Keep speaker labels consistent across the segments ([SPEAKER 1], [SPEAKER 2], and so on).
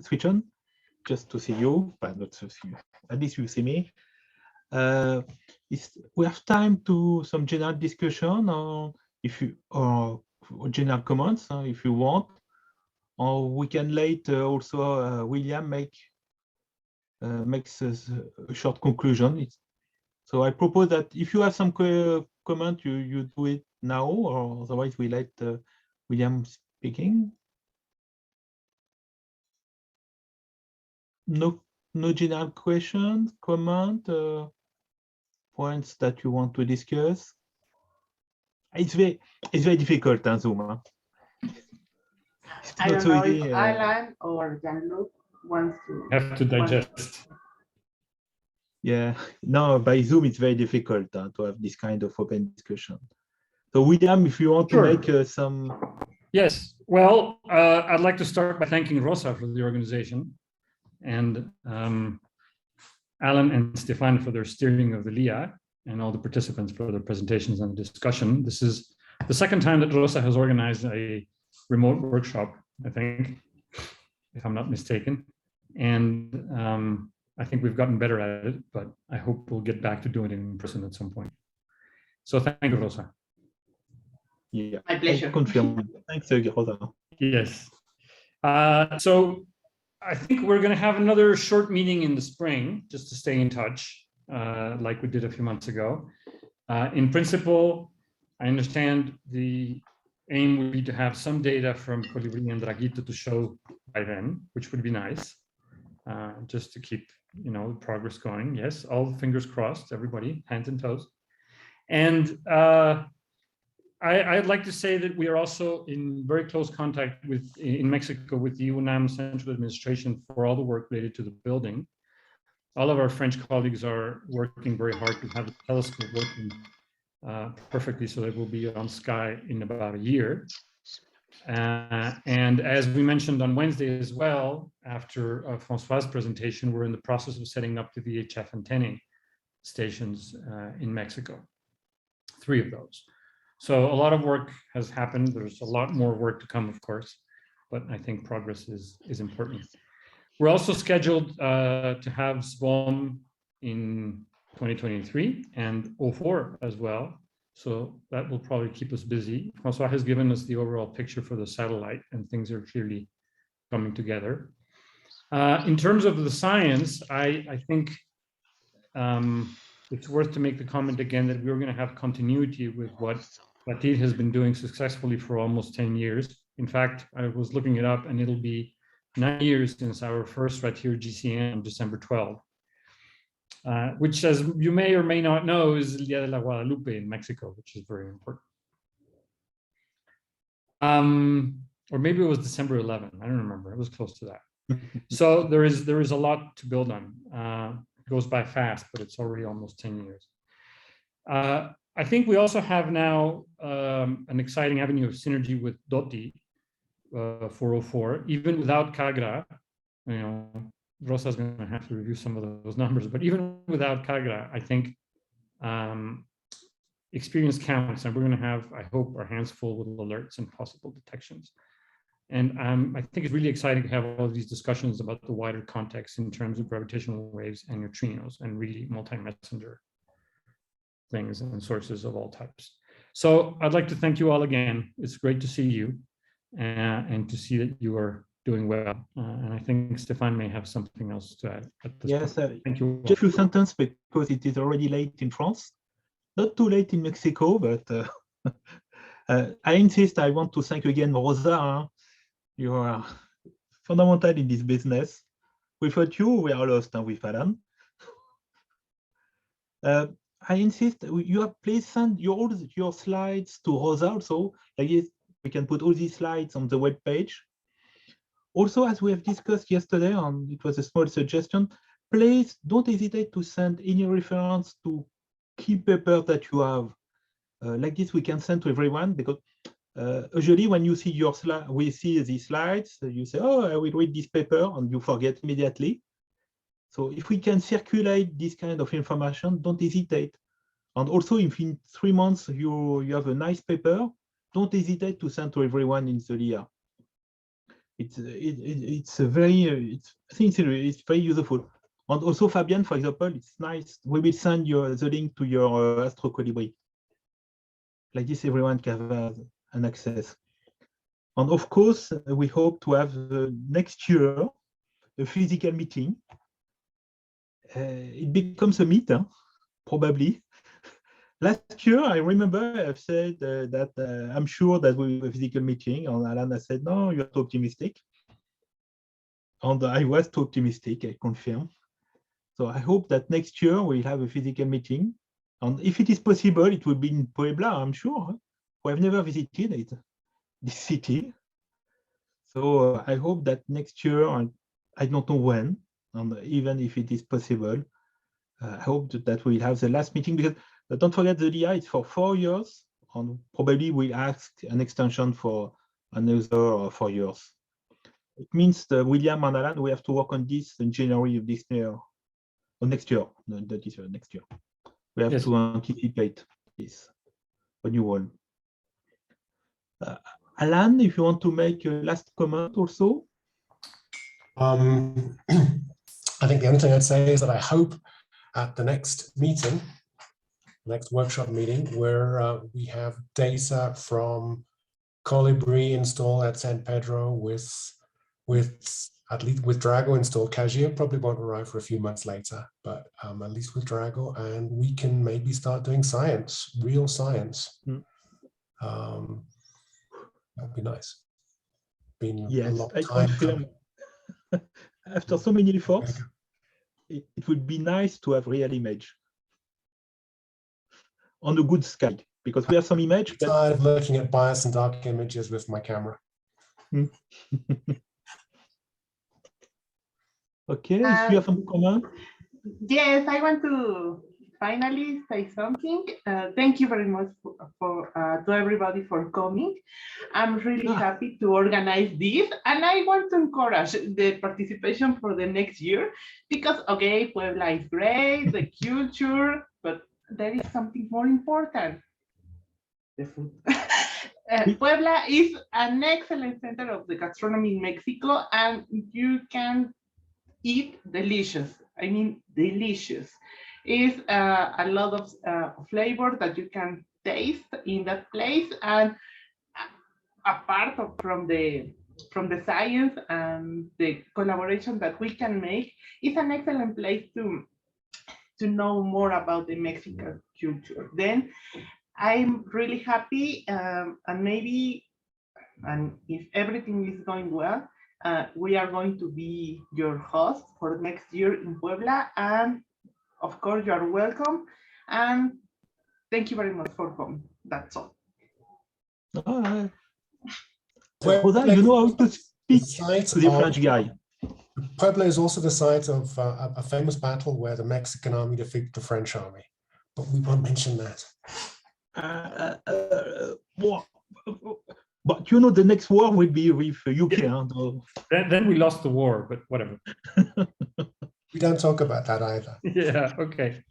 [SPEAKER 1] switch on just to see you, but not to see you. At least you see me. We have time to some general discussion, or if you or general comments, if you want, or we can later also William makes a short conclusion. So I propose that if you have some comment, you do it now, or otherwise we let William speaking. No general questions, comment, points that you want to discuss. It's very difficult on Zoom. Huh?
[SPEAKER 2] I don't know if Alan or Jean-Luc wants to
[SPEAKER 3] have to digest.
[SPEAKER 1] Yeah, no, by Zoom it's very difficult to have this kind of open discussion. So William, if you want to make some.
[SPEAKER 3] Yes, well, I'd like to start by thanking Rosa for the organization, and Alan and Stéphane for their steering of the LIA, and all the participants for their presentations and the discussion. This is the second time that Rosa has organized a remote workshop, I think, if I'm not mistaken. And I think we've gotten better at it, but I hope we'll get back to doing it in person at some point. So thank you, Rosa.
[SPEAKER 1] Yeah,
[SPEAKER 2] my pleasure.
[SPEAKER 1] Confirm. Thanks, Rosa.
[SPEAKER 3] Yes. So I think we're going to have another short meeting in the spring, just to stay in touch, like we did a few months ago. In principle, I understand the aim would be to have some data from Colibri and Draguito to show by then, which would be nice, just to keep the progress going. Yes, all fingers crossed, everybody, hands and toes. And I'd like to say that we are also in very close contact in Mexico with the UNAM Central Administration for all the work related to the building. All of our French colleagues are working very hard to have the telescope working perfectly so that it will be on sky in about a year. And as we mentioned on Wednesday as well, after François' presentation, we're in the process of setting up the VHF antennae stations in Mexico, 3 of those. So a lot of work has happened. There's a lot more work to come, of course, but I think progress is important. We're also scheduled to have SWOM in 2023 and 04 as well. So that will probably keep us busy. François has given us the overall picture for the satellite, and things are clearly coming together. In terms of the science, I think it's worth to make the comment again that we're going to have continuity with what Batir has been doing successfully for almost 10 years. In fact, I was looking it up, and it'll be 9 years since our first Batir GCN on December 12. Which, as you may or may not know, is El Día de la Guadalupe in Mexico, which is very important. Or maybe it was December 11. I don't remember. It was close to that. So there is a lot to build on. It goes by fast, but it's already almost 10 years. I think we also have now an exciting avenue of synergy with DOTI 404, even without CAGRA. Rosa's going to have to review some of those numbers, but even without CAGRA, I think experience counts, and we're going to have, I hope, our hands full with alerts and possible detections. And I think it's really exciting to have all these discussions about the wider context in terms of gravitational waves and neutrinos and really multi-messenger things and sources of all types. So I'd like to thank you all again. It's great to see you and to see that you are doing well. And I think Stéphane may have something else to add at this point. Thank you.
[SPEAKER 1] Just a few sentences, because it is already late in France. Not too late in Mexico, but I insist, I want to thank again Rosa. You are fundamental in this business. Without you, we are lost with Alan. I insist, you have please send your slides to Rosa also. Like this, we can put all these slides on the web page. Also, as we have discussed yesterday, and it was a small suggestion, please don't hesitate to send any reference to key paper that you have. Like this, we can send to everyone, because usually when you see your slide, we see these slides, you say, oh, I will read this paper, and you forget immediately. So if we can circulate this kind of information, don't hesitate. And also, if in 3 months you have a nice paper, don't hesitate to send to everyone in the LIA. It's a very, I think it's very useful. And also, Fabian, for example, it's nice. We will send you the link to your Astro Colibri. Like this, everyone can have an access. And of course, we hope to have next year a physical meeting. It becomes a meet, huh? Probably. Last year, I remember I've said that I'm sure that we will have a physical meeting, and Alan has said, no, you're too optimistic. And I was too optimistic, I confirm. So I hope that next year we'll have a physical meeting. And if it is possible, it will be in Puebla, I'm sure. We have never visited it, this city. So I hope that next year, I don't know when, and even if it is possible, I hope that we'll have the last meeting, because don't forget the LIA is for 4 years, and probably we'll ask an extension for another 4 years. It means that William and Alan, we have to work on this in January of this year, or next year, not this year, next year. We have to anticipate this renewal. Alan, if you want to make a last comment also.
[SPEAKER 4] I think the only thing I'd say is that I hope at the next meeting, next workshop meeting, where we have data from Colibri installed at San Pedro with at least with Drago installed. Casio probably won't arrive for a few months later, but at least with Drago, and we can maybe start doing science, real science. That'd be nice. Been a long time.
[SPEAKER 1] After so many efforts, it would be nice to have real image on a good sky, because we have some image.
[SPEAKER 4] I'm tired of looking at bias and dark images with my camera.
[SPEAKER 1] Okay, if you have some comment.
[SPEAKER 2] Yes, I want to finally say something. Thank you very much to everybody for coming. I'm really happy to organize this, and I want to encourage the participation for the next year, because okay, Puebla is great, the culture, but there is something more important: the food. Puebla is an excellent center of the gastronomy in Mexico, and you can eat delicious. I mean, delicious. Is a lot of flavor that you can taste in that place, and apart from the science and the collaboration that we can make, it's an excellent place to know more about the Mexican culture. Then I'm really happy, and maybe, and if everything is going well, we are going to be your host for next year in Puebla, and of course, you are welcome, and thank you very much for coming. That's all.
[SPEAKER 1] Rosa, you know how to speak to the French guy.
[SPEAKER 4] Puebla is also the site of a famous battle where the Mexican army defeated the French army, but we won't mention that.
[SPEAKER 1] But you know, the next war will be with UK.
[SPEAKER 3] Yeah. Then we lost the war, but whatever.
[SPEAKER 4] We don't talk about that either.
[SPEAKER 3] Yeah, okay.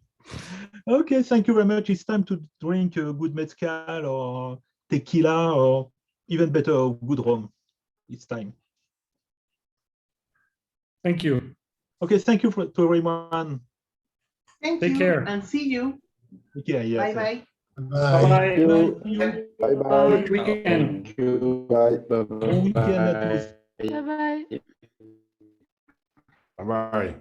[SPEAKER 1] Okay, thank you very much. It's time to drink a good mezcal or tequila, or even better, a good rum. It's time.
[SPEAKER 3] Thank you.
[SPEAKER 1] Okay, thank you to everyone.
[SPEAKER 2] Take you,
[SPEAKER 3] care.
[SPEAKER 2] and see you.
[SPEAKER 1] Okay, yes.
[SPEAKER 2] Bye-bye.
[SPEAKER 4] Bye.
[SPEAKER 3] Bye-bye.
[SPEAKER 5] Bye-bye.
[SPEAKER 3] Good weekend.
[SPEAKER 5] Thank you. Bye.
[SPEAKER 1] Bon week-end à tous.
[SPEAKER 6] Bye bye.
[SPEAKER 5] Bye-bye.